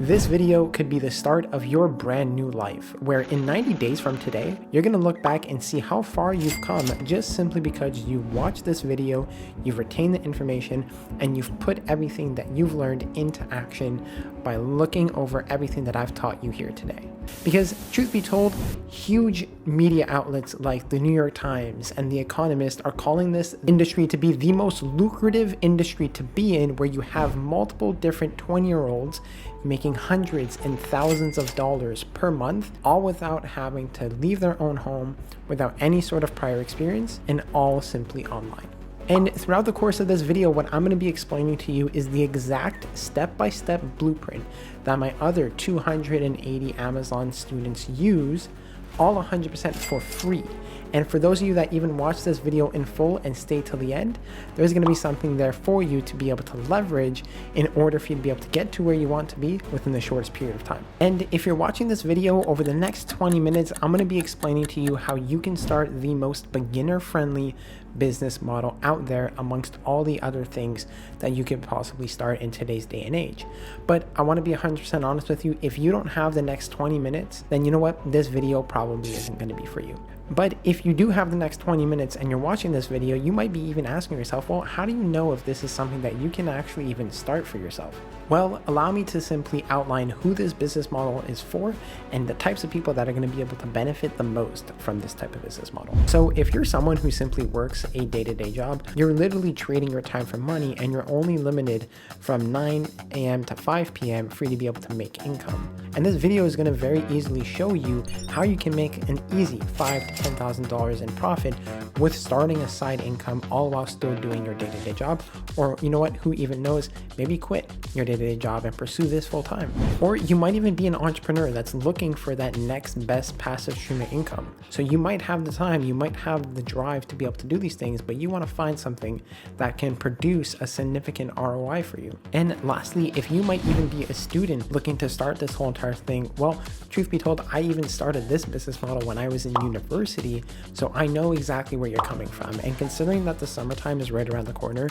This video could be the start of your brand new life, where in 90 days from today, you're going to look back and see how far you've come just simply because you watched this video, you've retained the information, and you've put everything that you've learned into action by looking over everything that I've taught you here today. Because truth be told, huge media outlets like the New York Times and The Economist are calling this industry to be the most lucrative industry to be in, where you have multiple different 20-year-olds making hundreds and thousands of dollars per month, all without having to leave their own home, without any sort of prior experience, and all simply online. And throughout the course of this video, what I'm going to be explaining to you is the exact step-by-step blueprint that my other 280 Amazon students use, all 100% for free. And for those of you that even watch this video in full and stay till the end, there's going to be something there for you to be able to leverage in order for you to be able to get to where you want to be within the shortest period of time. And if you're watching this video over the next 20 minutes, I'm going to be explaining to you how you can start the most beginner-friendly business model out there amongst all the other things that you could possibly start in today's day and age. But I want to be 100% honest with you. If you don't have the next 20 minutes, then you know what? This video probably isn't going to be for you. But if you do have the next 20 minutes and you're watching this video, you might be even asking yourself, well, how do you know if this is something that you can actually even start for yourself? Well, allow me to simply outline who this business model is for and the types of people that are going to be able to benefit the most from this type of business model. So if you're someone who simply works a day-to-day job, you're literally trading your time for money, and you're only limited from 9 a.m. to 5 p.m. for you to be able to make income. And this video is going to very easily show you how you can make an easy $5,000 to $10,000 in profit with starting a side income, all while still doing your day-to-day job. Or you know what, who even knows, maybe quit your day-to-day job and pursue this full time. Or you might even be an entrepreneur that's looking for that next best passive stream of income. So you might have the time, you might have the drive to be able to do these things, but you want to find something that can produce a significant ROI for you. And lastly, if you might even be a student looking to start this whole entire thing, well, truth be told, I even started this business model when I was in university, so I know exactly where you're coming from. And considering that the summertime is right around the corner,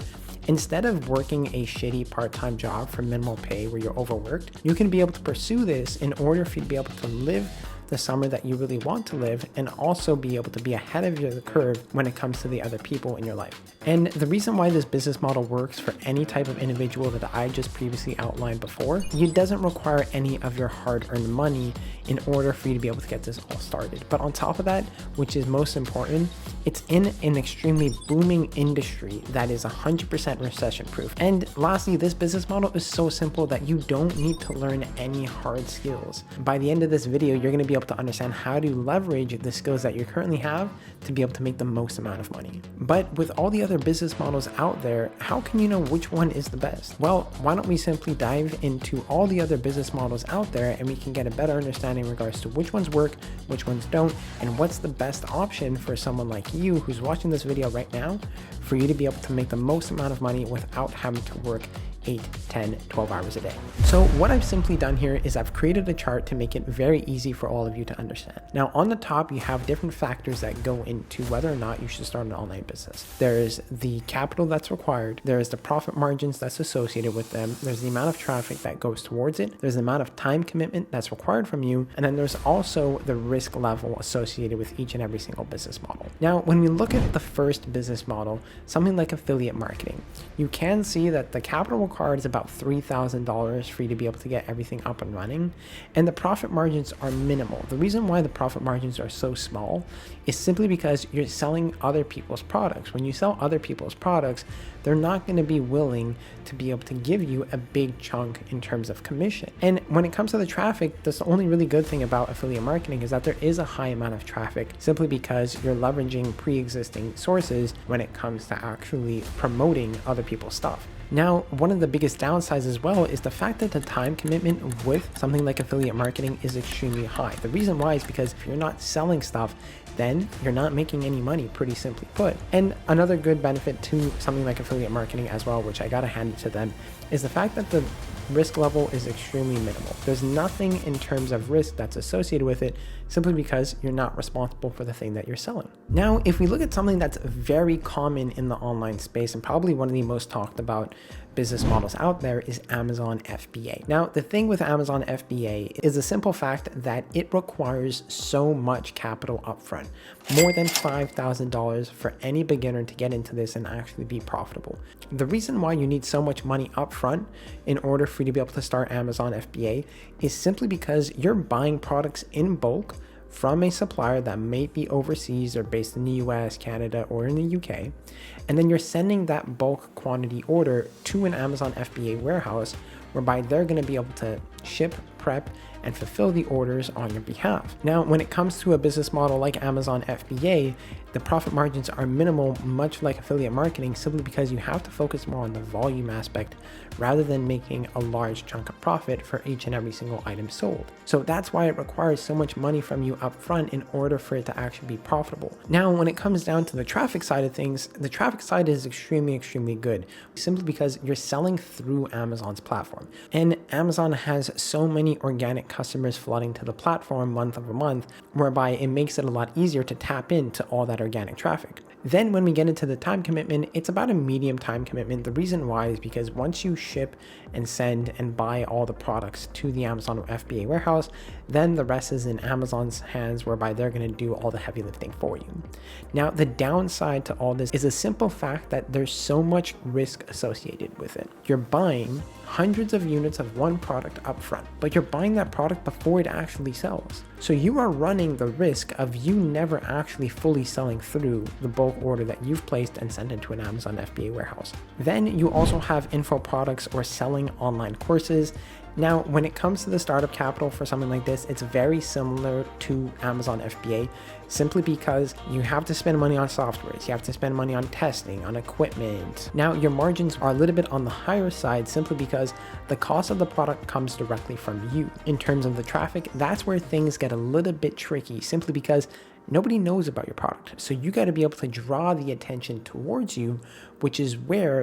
instead of working a shitty part-time job for minimal pay where you're overworked, you can be able to pursue this in order for you to be able to live the summer that you really want to live, and also be able to be ahead of the curve when it comes to the other people in your life. And the reason why this business model works for any type of individual that I just previously outlined before, it doesn't require any of your hard-earned money in order for you to be able to get this all started. But on top of that, which is most important, it's in an extremely booming industry that is 100% recession proof. And lastly, this business model is so simple that you don't need to learn any hard skills. By the end of this video, you're going to be able to understand how to leverage the skills that you currently have to be able to make the most amount of money. But with all the other business models out there, how can you know which one is the best? Well, why don't we simply dive into all the other business models out there, and we can get a better understanding in regards to which ones work, which ones don't, and what's the best option for someone like you who's watching this video right now for you to be able to make the most amount of money without having to work 8, 10, 12 hours a day. So what I've simply done here is I've created a chart to make it very easy for all of you to understand. Now on the top, you have different factors that go into whether or not you should start an online business. There's the capital that's required, there's the profit margins that's associated with them, there's the amount of traffic that goes towards it, there's the amount of time commitment that's required from you, and then there's also the risk level associated with each and every single business model. Now, when we look at the first business model, something like affiliate marketing, you can see that the capital required is about $3,000 for you to be able to get everything up and running, and the profit margins are minimal. The reason why the profit margins are so small is simply because you're selling other people's products. When you sell other people's products, they're not going to be willing to be able to give you a big chunk in terms of commission. And when it comes to the traffic, that's the only really good thing about affiliate marketing, is that there is a high amount of traffic simply because you're leveraging pre-existing sources when it comes to actually promoting other people's stuff. Now, one of the biggest downsides as well is the fact that the time commitment with something like affiliate marketing is extremely high. The reason why is because if you're not selling stuff, then you're not making any money, pretty simply put. And another good benefit to something like affiliate marketing as well, which I gotta hand it to them, is the fact that the risk level is extremely minimal. There's nothing in terms of risk that's associated with it, simply because you're not responsible for the thing that you're selling. Now, if we look at something that's very common in the online space and probably one of the most talked about business models out there is Amazon FBA. Now, the thing with Amazon FBA is the simple fact that it requires so much capital upfront, more than $5,000 for any beginner to get into this and actually be profitable. The reason why you need so much money upfront in order for you to be able to start Amazon FBA is simply because you're buying products in bulk from a supplier that may be overseas or based in the US, Canada, or in the UK, and then you're sending that bulk quantity order to an Amazon FBA warehouse, whereby they're going to be able to ship, prep, and fulfill the orders on your behalf. Now, when it comes to a business model like Amazon FBA, the profit margins are minimal, much like affiliate marketing, simply because you have to focus more on the volume aspect rather than making a large chunk of profit for each and every single item sold. So that's why it requires so much money from you upfront in order for it to actually be profitable. Now, when it comes down to the traffic side of things, the traffic side is extremely good, simply because you're selling through Amazon's platform. And Amazon has so many organic customers flooding to the platform month over month, whereby it makes it a lot easier to tap into all that organic traffic. Then when we get into the time commitment, it's about a medium time commitment. The reason why is because once you ship and send and buy all the products to the Amazon FBA warehouse, then the rest is in Amazon's hands, whereby they're going to do all the heavy lifting for you. Now, the downside to all this is a simple fact that there's so much risk associated with it. You're buying hundreds of units of one product up front, but you're buying that product before it actually sells. So you are running the risk of you never actually fully selling through the bulk order that you've placed and sent into an Amazon FBA warehouse. Then you also have info products or selling online courses. Now, when it comes to the startup capital for something like this, it's very similar to Amazon FBA, simply because you have to spend money on softwares, you have to spend money on testing, on equipment. Now, your margins are a little bit on the higher side simply because the cost of the product comes directly from you. In terms of the traffic, that's where things get a little bit tricky, simply because nobody knows about your product. So you got to be able to draw the attention towards you, which is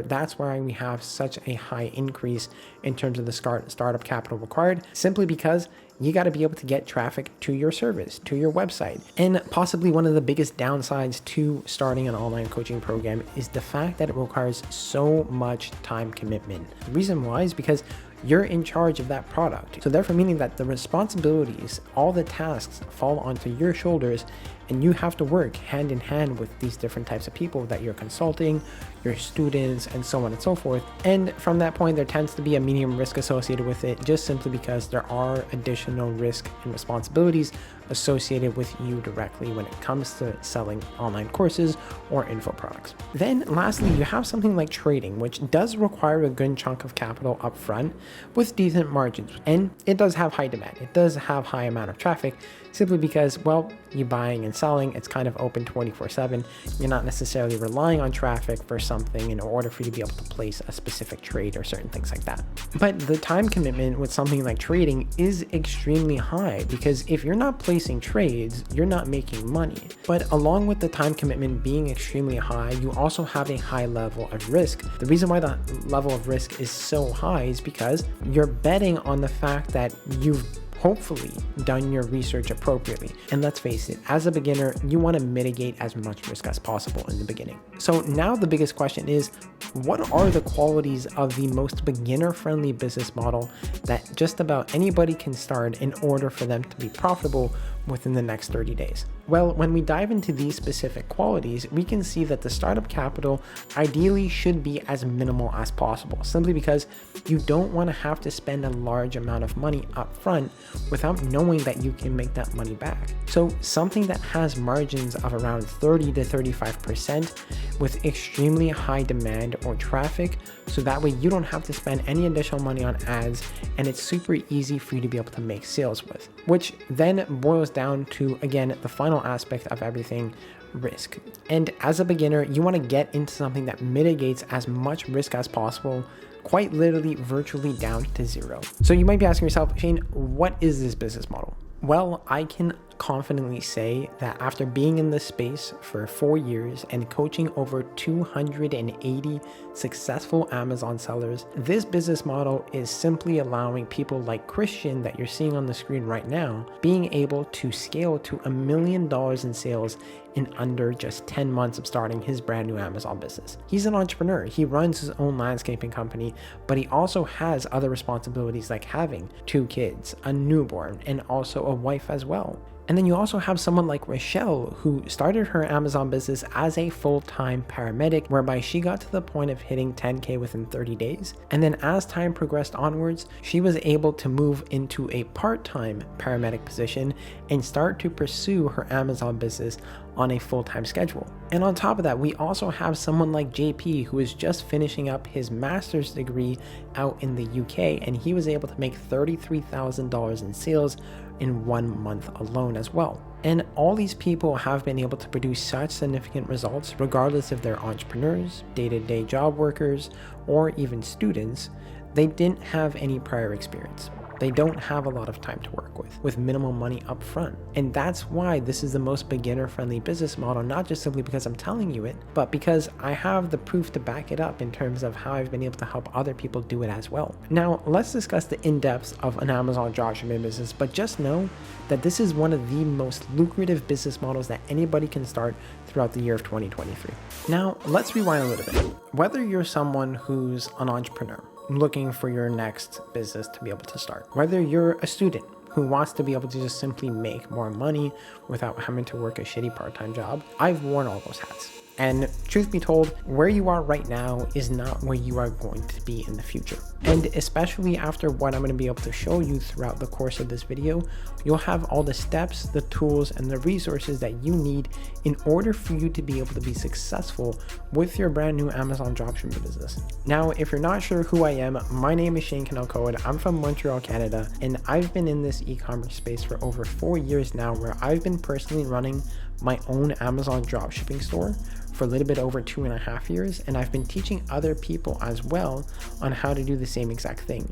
that's why we have such a high increase in terms of the startup capital required, simply because you got to be able to get traffic to your service, to your website. And possibly one of the biggest downsides to starting an online coaching program is the fact that it requires so much time commitment. The reason why is because you're in charge of that product. So therefore meaning that the responsibilities, all the tasks fall onto your shoulders, and you have to work hand in hand with these different types of people that you're consulting, your students, and so on and so forth. And from that point, there tends to be a medium risk associated with it, just simply because there are additional risk and responsibilities associated with you directly when it comes to selling online courses or info products. Then lastly, you have something like trading, which does require a good chunk of capital up front with decent margins. And it does have high demand. It does have high amount of traffic, simply because, well, you're buying and selling, it's kind of open 24/7. You're not necessarily relying on traffic for something in order for you to be able to place a specific trade or certain things like that. But the time commitment with something like trading is extremely high, because if you're not placing trades, you're not making money. But along with the time commitment being extremely high, you also have a high level of risk. The reason why the level of risk is so high is because you're betting on the fact that you've hopefully done your research appropriately. And let's face it, as a beginner, you want to mitigate as much risk as possible in the beginning. So now the biggest question is, what are the qualities of the most beginner-friendly business model that just about anybody can start in order for them to be profitable within the next 30 days? Well, when we dive into these specific qualities, we can see that the startup capital ideally should be as minimal as possible, simply because you don't want to have to spend a large amount of money up front without knowing that you can make that money back. So something that has margins of around 30 to 35% with extremely high demand or traffic, so that way you don't have to spend any additional money on ads, and it's super easy for you to be able to make sales with, which then boils down to, again, the final aspect of everything: risk. And as a beginner, you want to get into something that mitigates as much risk as possible, quite literally virtually down to zero. So you might be asking yourself, Shane, what is this business model? Well, I can confidently say that after being in this space for 4 years and coaching over 280 successful Amazon sellers, this business model is simply allowing people like Christian that you're seeing on the screen right now, being able to scale to $1 million in sales in under just 10 months of starting his brand new Amazon business. He's an entrepreneur. He runs his own landscaping company, but he also has other responsibilities like having 2 kids, a newborn, and also a wife as well. And then you also have someone like Rochelle, who started her Amazon business as a full-time paramedic, whereby she got to the point of hitting 10K within 30 days. And then as time progressed onwards, she was able to move into a part-time paramedic position and start to pursue her Amazon business on a full-time schedule. And on top of that, we also have someone like JP, who is just finishing up his master's degree out in the UK, and he was able to make $33,000 in sales in 1 month alone as well. And all these people have been able to produce such significant results, regardless if they're entrepreneurs, day-to-day job workers, or even students. They didn't have any prior experience. They don't have a lot of time to work with minimal money up front. And that's why this is the most beginner-friendly business model, not just simply because I'm telling you it, but because I have the proof to back it up in terms of how I've been able to help other people do it as well. Now, let's discuss the in-depths of an Amazon dropshipping business, but just know that this is one of the most lucrative business models that anybody can start throughout the year of 2023. Now, let's rewind a little bit. Whether you're someone who's an entrepreneur, looking for your next business to be able to start, whether you're a student who wants to be able to just simply make more money without having to work a shitty part-time job, I've worn all those hats. And truth be told, where you are right now is not where you are going to be in the future. And especially after what I'm going to be able to show you throughout the course of this video, you'll have all the steps, the tools, and the resources that you need in order for you to be able to be successful with your brand new Amazon dropshipping business. Now, if you're not sure who I am, my name is Cannell-Cohen. I'm from Montreal, Canada, and I've been in this e-commerce space for over 4 years now, where I've been personally running my own Amazon dropshipping store for a little bit over 2.5 years, and I've been teaching other people as well on how to do the same exact thing,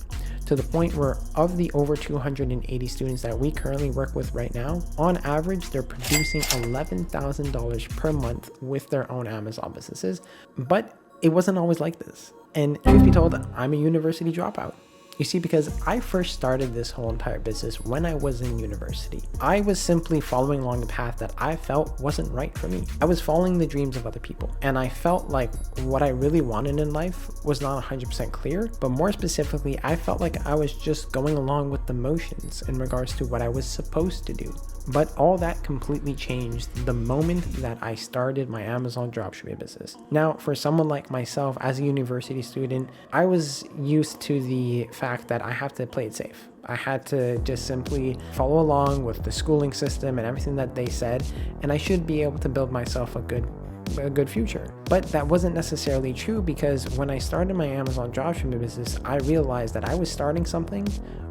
to the point where of the over 280 students that we currently work with right now, on average they're producing $11,000 per month with their own Amazon businesses. But it wasn't always like this, and truth be told, I'm a university dropout. You see, because I first started this whole entire business when I was in university. I was simply following along the path that I felt wasn't right for me. I was following the dreams of other people, and I felt like what I really wanted in life was not 100% clear, but more specifically, I felt like I was just going along with the motions in regards to what I was supposed to do. But all that completely changed the moment that I started my Amazon dropshipping business. Now, for someone like myself as a university student, I was used to the fact that I have to play it safe. I had to just simply follow along with the schooling system and everything that they said, and I should be able to build myself a good future. But that wasn't necessarily true, because when I started my Amazon dropshipping business, I realized that I was starting something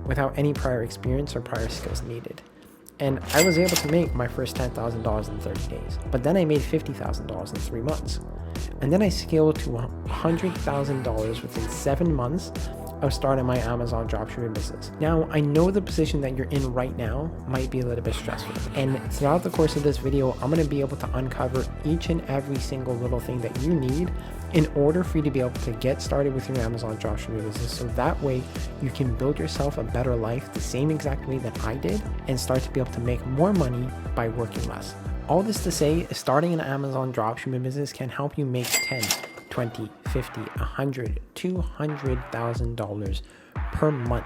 without any prior experience or prior skills needed. And I was able to make my first $10,000 in 30 days. But then I made $50,000 in 3 months. And then I scaled to $100,000 within 7 months of starting my Amazon dropshipping business. Now, I know the position that you're in right now might be a little bit stressful. And throughout the course of this video, I'm going to be able to uncover each and every single little thing that you need in order for you to be able to get started with your Amazon dropshipping business, so that way you can build yourself a better life the same exact way that I did, and start to be able to make more money by working less. All this to say, starting an Amazon dropshipping business can help you make $10,000, $20,000, $50,000, $100,000, $200,000 per month,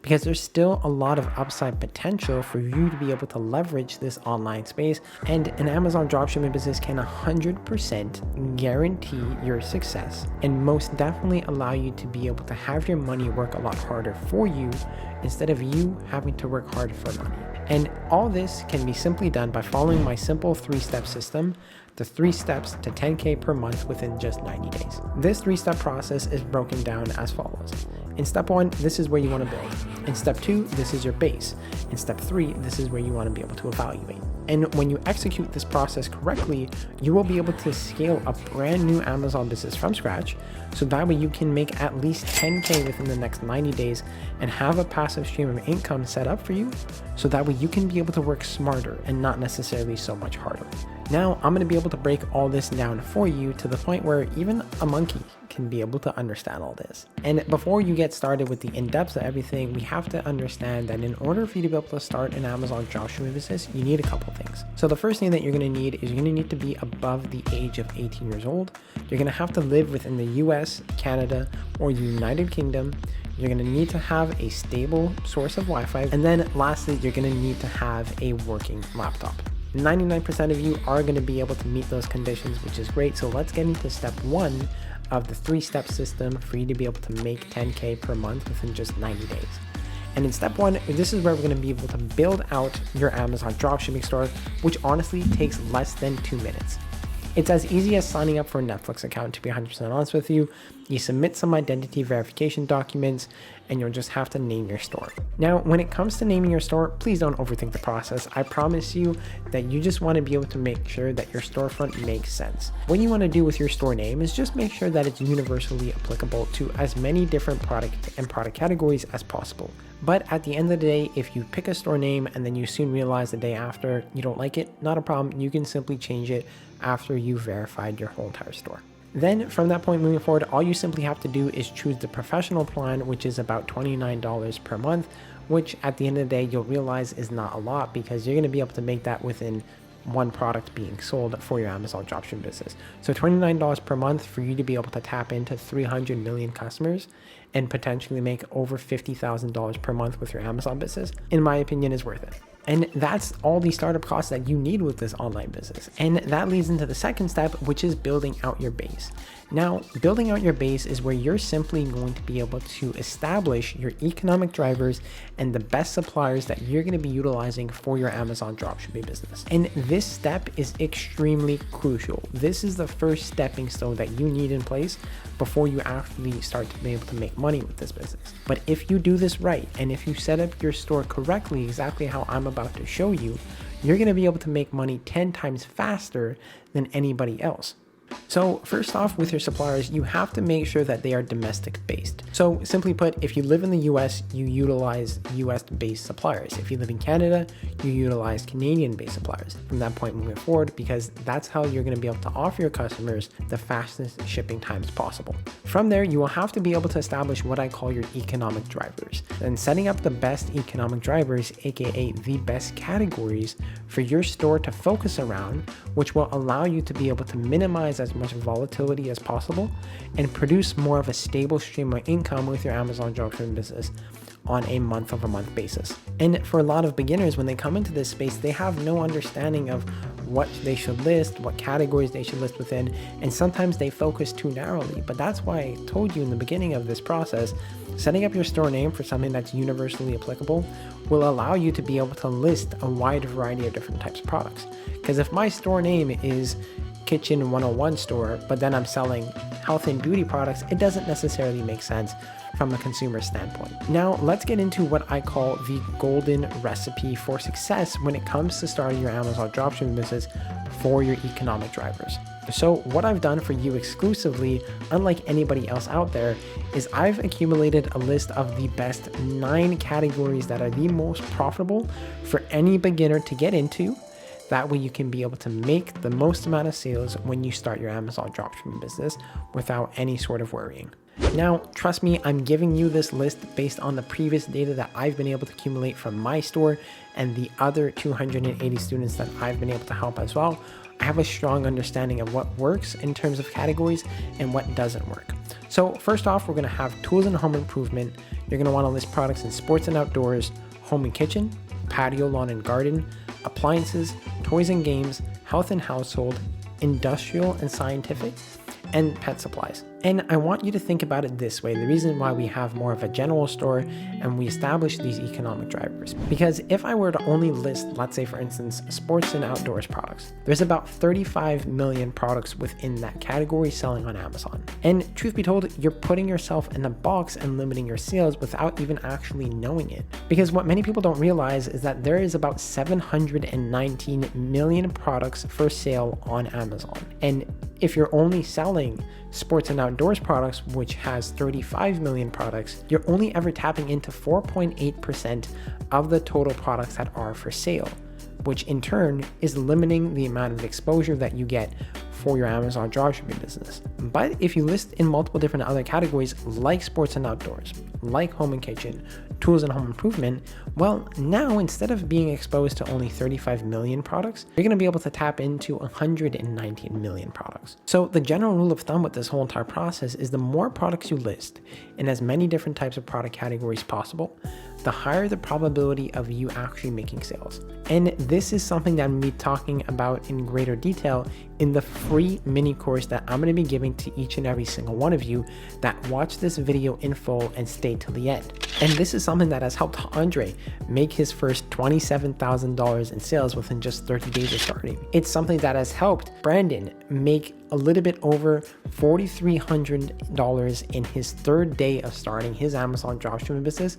because there's still a lot of upside potential for you to be able to leverage this online space. And an Amazon dropshipping business can 100% guarantee your success, and most definitely allow you to be able to have your money work a lot harder for you instead of you having to work hard for money. And all this can be simply done by following my simple 3-step system, the 3 steps to 10K per month within just 90 days. This 3-step process is broken down as follows. In step 1, this is where you want to build. In step 2, this is your base. In step 3, this is where you want to be able to evaluate. And when you execute this process correctly, you will be able to scale a brand new Amazon business from scratch. So that way you can make at least 10K within the next 90 days and have a passive stream of income set up for you. So that way you can be able to work smarter and not necessarily so much harder. Now I'm going to be able to break all this down for you to the point where even a monkey can be able to understand all this. And before you get started with the in-depth of everything, we have to understand that in order for you to be able to start an Amazon dropshipping business, you need a couple things. So the first thing that you're going to need is you're going to need to be above the age of 18 years old. You're going to have to live within the US, Canada, or United Kingdom. You're going to need to have a stable source of Wi-Fi. And then lastly, you're going to need to have a working laptop. 99% of you are going to be able to meet those conditions, which is great. So let's get into step one of the 3-step system for you to be able to make 10K per month within just 90 days. And in step one, this is where we're going to be able to build out your Amazon dropshipping store, which honestly takes less than 2 minutes. It's as easy as signing up for a Netflix account, to be 100% honest with you. You submit some identity verification documents and you'll just have to name your store. Now, when it comes to naming your store, please don't overthink the process. I promise you that you just want to be able to make sure that your storefront makes sense. What you want to do with your store name is just make sure that it's universally applicable to as many different product categories as possible. But at the end of the day, if you pick a store name and then you soon realize the day after you don't like it, not a problem. You can simply change it after you verified your whole entire store. Then from that point moving forward, all you simply have to do is choose the professional plan, which is about $29 per month, which at the end of the day, you'll realize is not a lot because you're going to be able to make that within one product being sold for your Amazon dropshipping business. So $29 per month for you to be able to tap into 300 million customers and potentially make over $50,000 per month with your Amazon business, in my opinion, is worth it. And that's all the startup costs that you need with this online business. And that leads into the second step, which is building out your base. Now, building out your base is where you're simply going to be able to establish your economic drivers and the best suppliers that you're going to be utilizing for your Amazon dropshipping business. And this step is extremely crucial. This is the first stepping stone that you need in place before you actually start to be able to make money with this business. But if you do this right, and if you set up your store correctly, exactly how I'm about to show you, you're going to be able to make money 10 times faster than anybody else. So first off, with your suppliers, you have to make sure that they are domestic based. So simply put, if you live in the US, you utilize US based suppliers. If you live in Canada, you utilize Canadian based suppliers from that point moving forward, because that's how you're going to be able to offer your customers the fastest shipping times possible. From there, you will have to be able to establish what I call your economic drivers, and setting up the best economic drivers, aka the best categories for your store to focus around, which will allow you to be able to minimize as much volatility as possible and produce more of a stable stream of income with your Amazon dropshipping business on a month-over-month basis. And for a lot of beginners, when they come into this space, they have no understanding of what they should list, what categories they should list within, and sometimes they focus too narrowly. But that's why I told you in the beginning of this process, setting up your store name for something that's universally applicable will allow you to be able to list a wide variety of different types of products. Because if my store name is Kitchen 101 store, but then I'm selling health and beauty products, it doesn't necessarily make sense from a consumer standpoint. Now, let's get into what I call the golden recipe for success when it comes to starting your Amazon dropshipping business for your economic drivers. So what I've done for you exclusively, unlike anybody else out there, is I've accumulated a list of the best 9 categories that are the most profitable for any beginner to get into. That way you can be able to make the most amount of sales when you start your Amazon dropshipping business without any sort of worrying. Now, trust me, I'm giving you this list based on the previous data that I've been able to accumulate from my store and the other 280 students that I've been able to help as well. I have a strong understanding of what works in terms of categories and what doesn't work. So first off, we're going to have tools and home improvement. You're going to want to list products in sports and outdoors, home and kitchen, patio, lawn and garden, appliances, toys and games, health and household, industrial and scientific, and pet supplies. And I want you to think about it this way. The reason why we have more of a general store and we establish these economic drivers, because if I were to only list, let's say for instance, sports and outdoors products, there's about 35 million products within that category selling on Amazon. And truth be told, you're putting yourself in a box and limiting your sales without even actually knowing it. Because what many people don't realize is that there is about 719 million products for sale on Amazon. And if you're only selling sports and outdoors products, which has 35 million products, you're only ever tapping into 4.8% of the total products that are for sale, which in turn is limiting the amount of exposure that you get for your Amazon dropshipping business. But if you list in multiple different other categories like sports and outdoors, like home and kitchen, tools and home improvement, well, now instead of being exposed to only 35 million products, you're going to be able to tap into 119 million products. So the general rule of thumb with this whole entire process is the more products you list in as many different types of product categories possible, the higher the probability of you actually making sales. And this is something that I'm going to be talking about in greater detail in the free mini course that I'm going to be giving to each and every single one of you that watch this video in full and stay till the end. And this is something that has helped Andre make his first $27,000 in sales within just 30 days of starting. It's something that has helped Brandon make a little bit over $4,300 in his third day of starting his Amazon dropshipping business,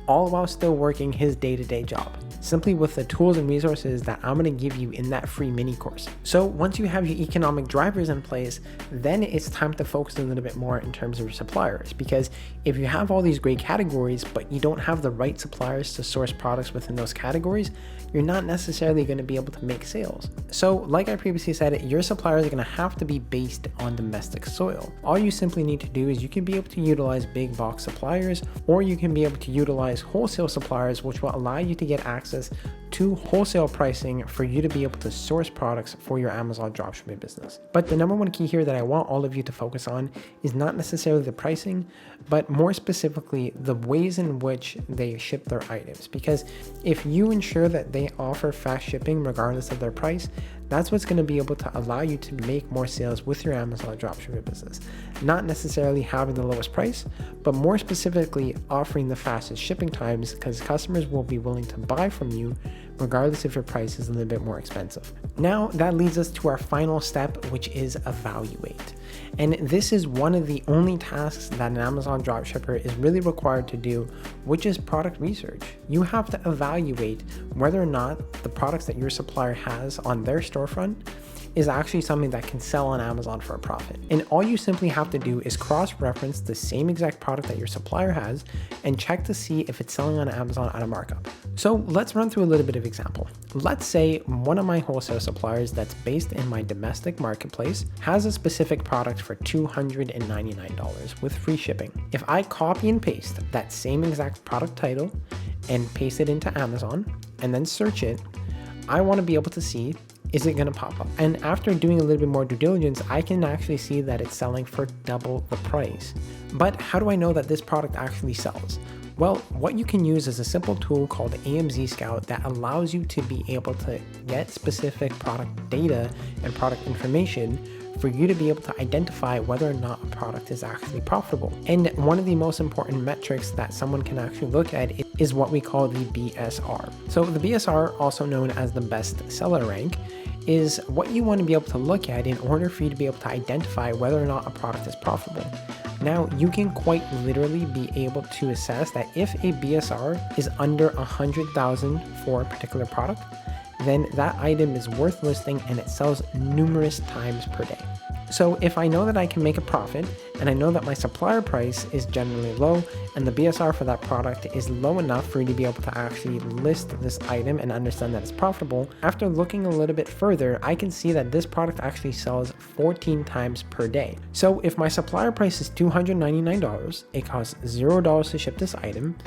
all while still working his day-to-day job, simply with the tools and resources that I'm going to give you in that free mini course. So once you have your economic drivers in place, then it's time to focus a little bit more in terms of your suppliers, because if you have all these great categories, but you don't have the right suppliers to source products within those categories, you're not necessarily going to be able to make sales. So like I previously said, your suppliers are going to have to be based on domestic soil. All you simply need to do is you can be able to utilize big box suppliers, or you can be able to utilize wholesale suppliers, which will allow you to get access to wholesale pricing for you to be able to source products for your Amazon dropshipping business. But the number one key here that I want all of you to focus on is not necessarily the pricing, but more specifically the ways in which they ship their items. Because if you ensure that they offer fast shipping regardless of their price, that's what's going to be able to allow you to make more sales with your Amazon dropshipping business. Not necessarily having the lowest price, but more specifically offering the fastest shipping times, because customers will be willing to buy from you regardless if your price is a little bit more expensive. Now that leads us to our final step, which is evaluate. And this is one of the only tasks that an Amazon dropshipper is really required to do, which is product research. You have to evaluate whether or not the products that your supplier has on their storefront is actually something that can sell on Amazon for a profit. And all you simply have to do is cross-reference the same exact product that your supplier has and check to see if it's selling on Amazon at a markup. So let's run through a little bit of example. Let's say one of my wholesale suppliers that's based in my domestic marketplace has a specific product for $299 with free shipping. If I copy and paste that same exact product title and paste it into Amazon and then search it, I want to be able to see, is it going to pop up? And after doing a little bit more due diligence, I can actually see that it's selling for double the price. But how do I know that this product actually sells? Well, what you can use is a simple tool called AMZ Scout that allows you to be able to get specific product data and product information for you to be able to identify whether or not a product is actually profitable. And one of the most important metrics that someone can actually look at is what we call the BSR. So the BSR, also known as the best seller rank, is what you want to be able to look at in order for you to be able to identify whether or not a product is profitable. Now, you can quite literally be able to assess that if a BSR is under 100,000 for a particular product, then that item is worth listing and it sells numerous times per day. So if I know that I can make a profit and I know that my supplier price is generally low and the BSR for that product is low enough for you to be able to actually list this item and understand that it's profitable, after looking a little bit further, I can see that this product actually sells 14 times per day. So if my supplier price is $299, it costs $0 to ship this item,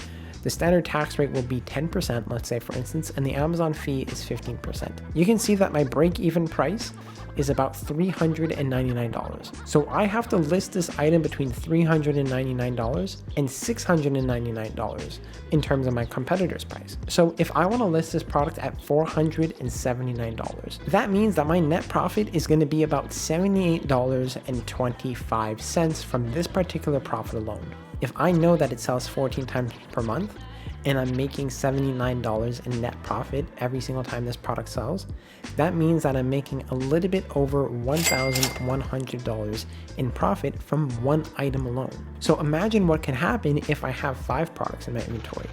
the standard tax rate will be 10%, let's say for instance, and the Amazon fee is 15%. You can see that my break-even price is about $399. So I have to list this item between $399 and $699 in terms of my competitor's price. So if I want to list this product at $479, that means that my net profit is going to be about $78.25 from this particular profit alone. If I know that it sells 14 times per month, and I'm making $79 in net profit every single time this product sells, that means that I'm making a little bit over $1,100 in profit from one item alone. So imagine what can happen if I have 5 products in my inventory,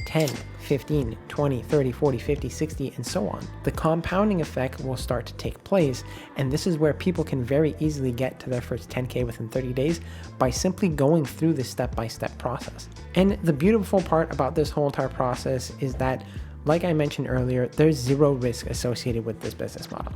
10, 15, 20, 30, 40, 50, 60, and so on. The compounding effect will start to take place, and this is where people can very easily get to their first 10K within 30 days by simply going through this step-by-step process. And the beautiful part about this whole entire process is that, like I mentioned earlier, there's zero risk associated with this business model.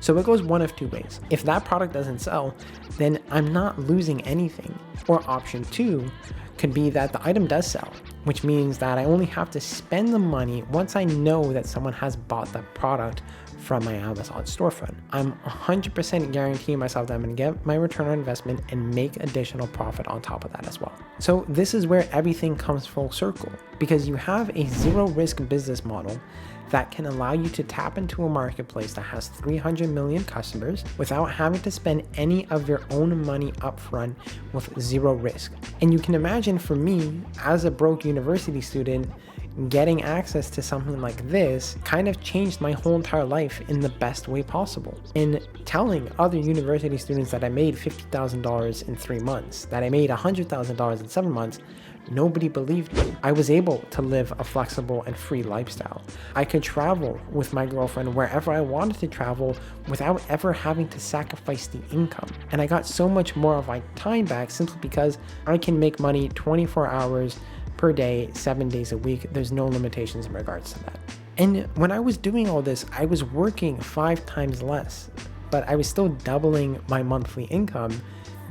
So it goes one of 2 ways. If that product doesn't sell, then I'm not losing anything. Or option 2 could be that the item does sell, which means that I only have to spend the money once I know that someone has bought that product from my Amazon storefront. I'm 100% guaranteeing myself that I'm going to get my return on investment and make additional profit on top of that as well. So this is where everything comes full circle, because you have a zero risk business model that can allow you to tap into a marketplace that has 300 million customers without having to spend any of your own money upfront with zero risk. And you can imagine, for me, as a broke university student, getting access to something like this kind of changed my whole entire life in the best way possible. In telling other university students that I made $50,000 in 3 months, that I made $100,000 in 7 months, nobody believed me. I was able to live a flexible and free lifestyle. I could travel with my girlfriend wherever I wanted to travel without ever having to sacrifice the income. And I got so much more of my time back simply because I can make money 24 hours per day, 7 days a week. There's no limitations in regards to that. And when I was doing all this, I was working 5 times less, but I was still doubling my monthly income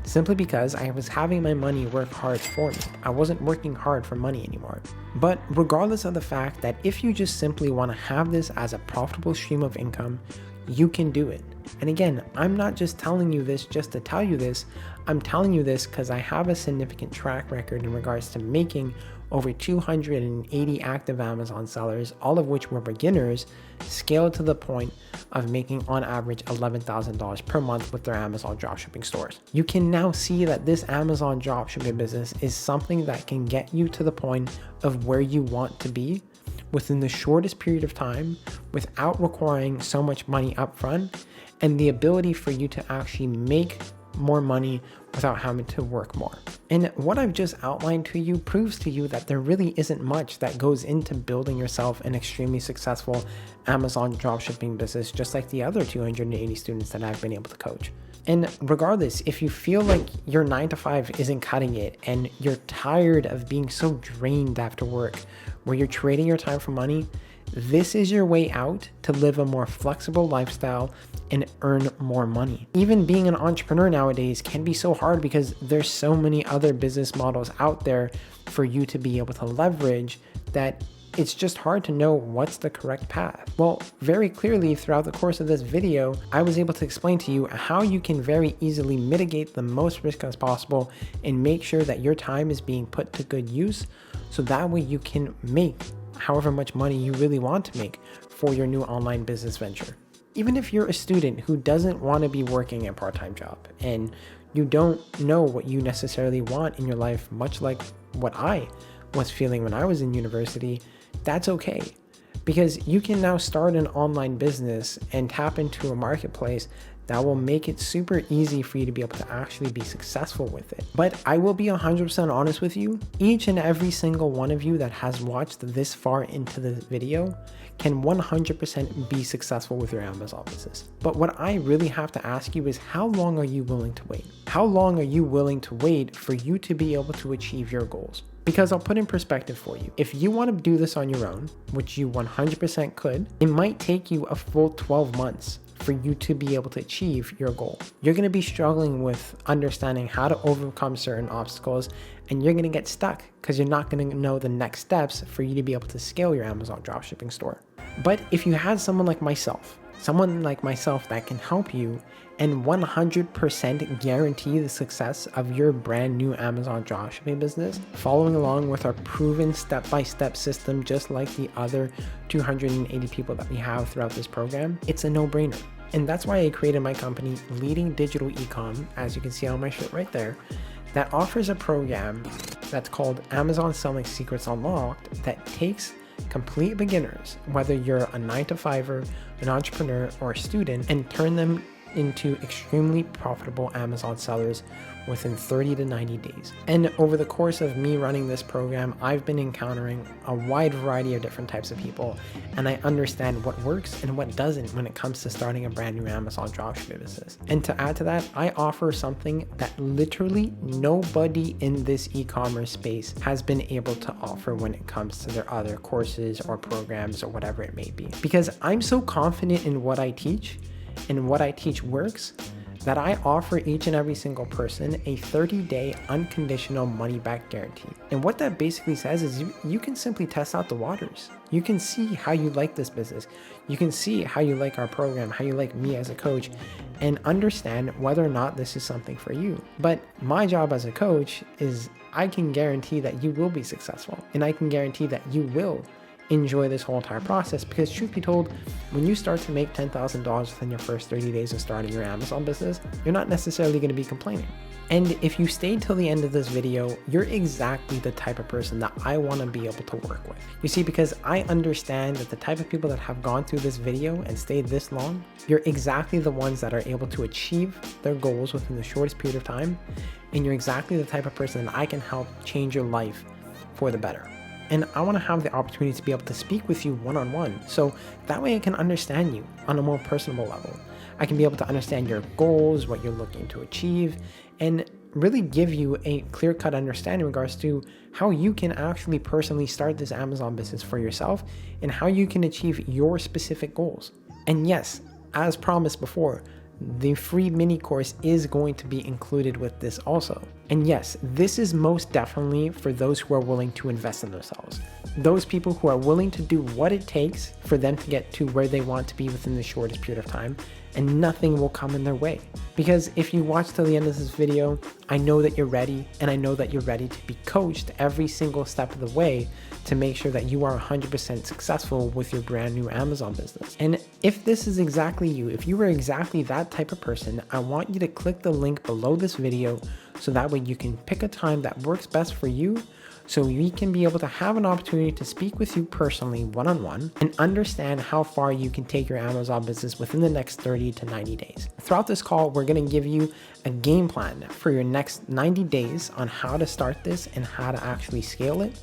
simply because I was having my money work hard for me. I wasn't working hard for money anymore. But regardless of the fact that if you just simply want to have this as a profitable stream of income, you can do it. And again, I'm not just telling you this just to tell you this. I'm telling you this because I have a significant track record in regards to making over 280 active Amazon sellers, all of which were beginners, scaled to the point of making on average $11,000 per month with their Amazon dropshipping stores. You can now see that this Amazon dropshipping business is something that can get you to the point of where you want to be within the shortest period of time without requiring so much money upfront, and the ability for you to actually make more money without having to work more. And what I've just outlined to you proves to you that there really isn't much that goes into building yourself an extremely successful Amazon dropshipping business, just like the other 280 students that I've been able to coach. And regardless, if you feel like your 9 to 5 isn't cutting it and you're tired of being so drained after work, where you're trading your time for money, this is your way out to live a more flexible lifestyle and earn more money. Even being an entrepreneur nowadays can be so hard because there's so many other business models out there for you to be able to leverage that it's just hard to know what's the correct path. Well, very clearly throughout the course of this video, I was able to explain to you how you can very easily mitigate the most risk as possible and make sure that your time is being put to good use, so that way you can make however much money you really want to make for your new online business venture. Even if you're a student who doesn't want to be working a part-time job and you don't know what you necessarily want in your life, much like what I was feeling when I was in university, that's okay. Because you can now start an online business and tap into a marketplace that will make it super easy for you to be able to actually be successful with it. But I will be 100% honest with you, each and every single one of you that has watched this far into the video can 100% be successful with your Amazon business. But what I really have to ask you is, how long are you willing to wait? How long are you willing to wait for you to be able to achieve your goals? Because I'll put in perspective for you. If you want to do this on your own, which you 100% could, it might take you a full 12 months for you to be able to achieve your goal. You're going to be struggling with understanding how to overcome certain obstacles, and you're going to get stuck because you're not going to know the next steps for you to be able to scale your Amazon dropshipping store. But if you had someone like myself that can help you and 100% guarantee the success of your brand new Amazon dropshipping business, following along with our proven step-by-step system, just like the other 280 people that we have throughout this program, it's a no-brainer. And that's why I created my company, Leading Digital Ecom, as you can see on my shirt right there, that offers a program that's called Amazon Selling Secrets Unlocked that takes complete beginners, whether you're a 9-to-5er, an entrepreneur, or a student, and turn them into extremely profitable Amazon sellers within 30 to 90 days. And over the course of me running this program, I've been encountering a wide variety of different types of people, and I understand what works and what doesn't when it comes to starting a brand new Amazon dropshipping business. And to add to that, I offer something that literally nobody in this e-commerce space has been able to offer when it comes to their other courses or programs or whatever it may be. Because I'm so confident in what I teach and what I teach works, that I offer each and every single person a 30-day unconditional money-back guarantee. And what that basically says is you can simply test out the waters. You can see how you like this business. You can see how you like our program, how you like me as a coach, and understand whether or not this is something for you. But my job as a coach is I can guarantee that you will be successful, and I can guarantee that you will enjoy this whole entire process, because truth be told, when you start to make $10,000 within your first 30 days of starting your Amazon business, you're not necessarily going to be complaining. And if you stayed till the end of this video, you're exactly the type of person that I want to be able to work with. You see, because I understand that the type of people that have gone through this video and stayed this long, you're exactly the ones that are able to achieve their goals within the shortest period of time. And you're exactly the type of person that I can help change your life for the better. And I want to have the opportunity to be able to speak with you one-on-one. So that way I can understand you on a more personable level. I can be able to understand your goals, what you're looking to achieve, and really give you a clear-cut understanding in regards to how you can actually personally start this Amazon business for yourself and how you can achieve your specific goals. And yes, as promised before, the free mini course is going to be included with this also. And yes, this is most definitely for those who are willing to invest in themselves. Those people who are willing to do what it takes for them to get to where they want to be within the shortest period of time, and nothing will come in their way. Because if you watch till the end of this video, I know that you're ready, and I know that you're ready to be coached every single step of the way to make sure that you are 100% successful with your brand new Amazon business. And if this is exactly you, if you are exactly that type of person, I want you to click the link below this video so that way you can pick a time that works best for you, so we can be able to have an opportunity to speak with you personally one-on-one and understand how far you can take your Amazon business within the next 30 to 90 days. Throughout this call, we're going to give you a game plan for your next 90 days on how to start this and how to actually scale it.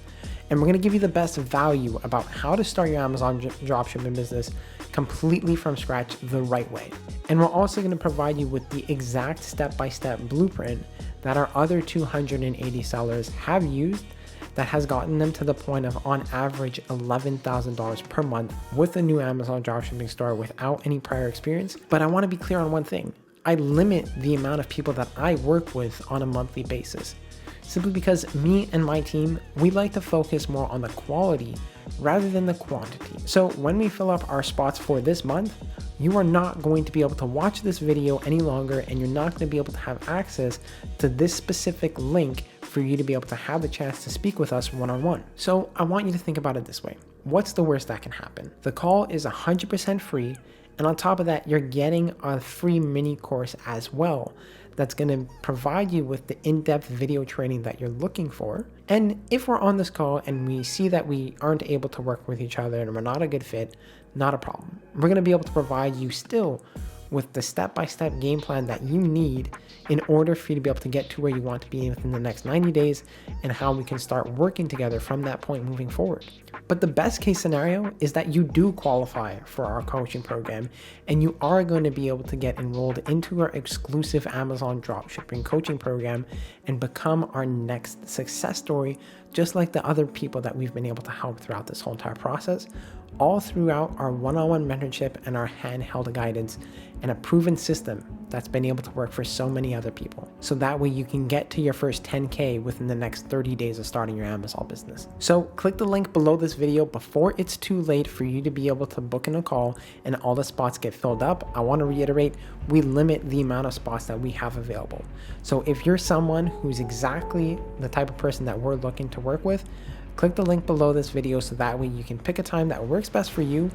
And we're going to give you the best value about how to start your Amazon dropshipping business completely from scratch the right way. And we're also going to provide you with the exact step-by-step blueprint that our other 280 sellers have used that has gotten them to the point of, on average, $11,000 per month with a new Amazon dropshipping store without any prior experience. But I want to be clear on one thing. I limit the amount of people that I work with on a monthly basis, simply because me and my team, we like to focus more on the quality rather than the quantity. So when we fill up our spots for this month, you are not going to be able to watch this video any longer, and you're not going to be able to have access to this specific link for you to be able to have the chance to speak with us one-on-one. So I want you to think about it this way. What's the worst that can happen? The call is 100% free, and on top of that, you're getting a free mini course as well that's going to provide you with the in-depth video training that you're looking for. And if we're on this call and we see that we aren't able to work with each other and we're not a good fit, not a problem. We're going to be able to provide you still with the step-by-step game plan that you need in order for you to be able to get to where you want to be within the next 90 days, and how we can start working together from that point moving forward. But the best case scenario is that you do qualify for our coaching program, and you are going to be able to get enrolled into our exclusive Amazon dropshipping coaching program and become our next success story, just like the other people that we've been able to help throughout this whole entire process, all throughout our one-on-one mentorship and our handheld guidance, and a proven system that's been able to work for so many other people. So that way you can get to your first 10K within the next 30 days of starting your Amazon business. So click the link below this video before it's too late for you to be able to book in a call and all the spots get filled up. I want to reiterate, we limit the amount of spots that we have available. So if you're someone who's exactly the type of person that we're looking to work with, click the link below this video so that way you can pick a time that works best for you,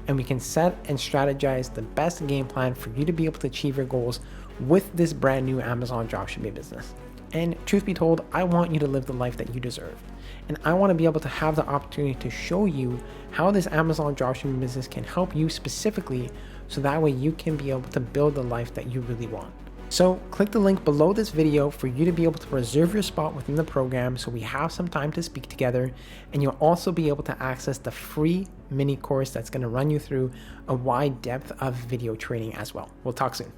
and we can set and strategize the best game plan for you to be able to achieve your goals with this brand new Amazon dropshipping business. And truth be told, I want you to live the life that you deserve. And I want to be able to have the opportunity to show you how this Amazon dropshipping business can help you specifically, so that way you can be able to build the life that you really want. So click the link below this video for you to be able to reserve your spot within the program so we have some time to speak together, and you'll also be able to access the free mini course that's going to run you through a wide depth of video training as well. We'll talk soon.